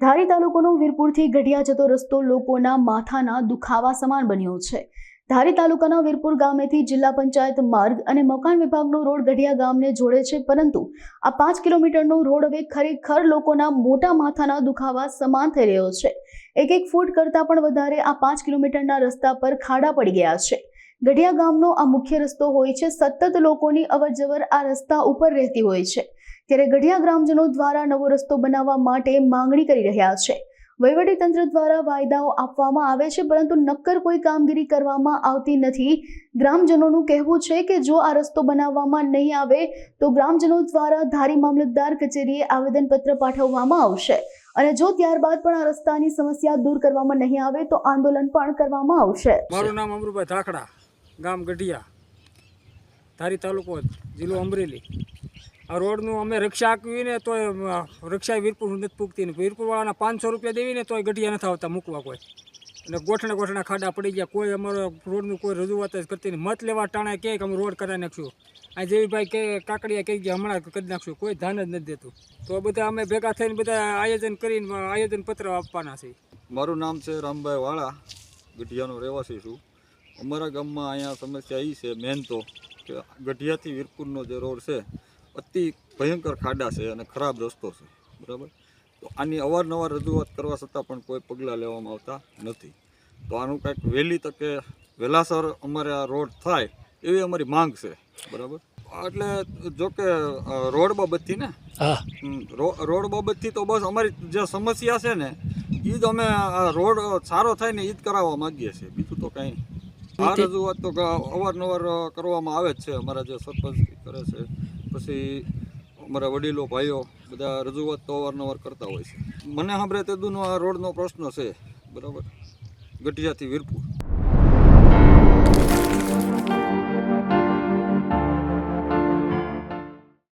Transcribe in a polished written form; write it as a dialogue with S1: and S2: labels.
S1: ધારી તાલુકાનો વીરપુરથી ગઢિયા જતો રસ્તો લોકોના માથાના દુખાવા સમાન બન્યો છે। ધારી તાલુકાના વીરપુર ગામેથી જિલ્લા પંચાયત માર્ગ અને મકાન વિભાગનો રોડ ગઢિયા ગામને જોડે છે, પરંતુ આ 5 કિલોમીટરનો રોડ હવે ખરેખર લોકોના મોટા માથાના દુખાવા સમાન થઈ રહ્યો છે। એક ફૂટ કરતાં પણ વધારે આ 5 કિલોમીટરના રસ્તા પર ખાડા પડી ગયા છે। ગઢિયા ગામનો આ મુખ્ય રસ્તો હોય છે। સતત લોકોની અવરજવર આ રસ્તા ઉપર રહેતી હોય છે, ત્યારે ગઢિયા ગ્રામજનો દ્વારા નવો રસ્તો બનાવવા માટે માંગણી કરી રહ્યા છે। વહીવટી તંત્ર દ્વારા વાયદાઓ આપવામાં આવે છે, પરંતુ નક્કર કોઈ કામગીરી કરવામાં આવતી નથી। ગ્રામજનોનું કહેવું છે કે જો આ રસ્તો બનાવવામાં નહીં આવે તો ગ્રામજનો દ્વારા ધારી મામલતદાર કચેરીએ આવેદનપત્ર પાઠવવામાં આવશે, અને જો ત્યારબાદ પણ આ રસ્તાની સમસ્યા દૂર કરવામાં નહીં આવે તો આંદોલન પણ કરવામાં આવશે।
S2: મારું નામ અમરુભાઈ ધાખડા, ગામ ગઢિયા, ધારી તાલુકો, જિલ્લો અમરેલી। આ રોડનું અમે રક્ષા આપવી ને તો રક્ષા વીરપુર નથી પૂગતી ને, વીરપુરવાળાના 500 રૂપિયા દેવી ને તોય ગઢિયા નથી આવતા મૂકવા કોઈ, અને ગોઠણા ખાડા પડી ગયા। કોઈ અમારો રોડનું કોઈ રજૂઆત જ કરતી નહીં। મત લેવા ટાણા કહે કે અમે રોડ કરાવી નાખશું, આ જેવીભાઈ કે કાકડિયા કહી ગયા હમણાં કરી નાખશું, કોઈ ધ્યાન જ નથી દેતું। તો બધા અમે ભેગા થઈને બધા આયોજન કરીને આયોજનપત્ર આપવાના છે।
S3: મારું નામ છે રામભાઈ વાળા, ગઢિયાનો રહેવાસી છું। અમારા ગામમાં અહીંયા સમસ્યા એ છે મેન તો કે ગઢિયાથી વીરપુરનો જે રોડ છે અતિ ભયંકર ખાડા છે અને ખરાબ રસ્તો છે, બરાબર। તો આની અવારનવાર રજૂઆત કરવા છતાં પણ કોઈ પગલાં લેવામાં આવતા નથી। તો આનું કંઈક વહેલી તકે વહેલાસર અમારે આ રોડ થાય એવી અમારી માંગ છે, બરાબર। એટલે જોકે રોડ બાબતથી ને રોડ બાબતથી તો બસ અમારી જે સમસ્યા છે ને એ જ અમે રોડ સારો થાય ને એ જ કરાવવા માગીએ છીએ, બીજું તો કંઈ આ રજૂઆત તો અવારનવાર કરવામાં આવે જ છે। અમારા જે સરપંચ કરે છે, પછી અમારા વડીલો ભાઈઓ બધા રજૂઆત તો અવારનવાર કરતા હોય છે। મને સાંભળે તેદુનો આ રોડનો પ્રશ્ન છે, બરાબર, ગઢિયાથી વીરપુર।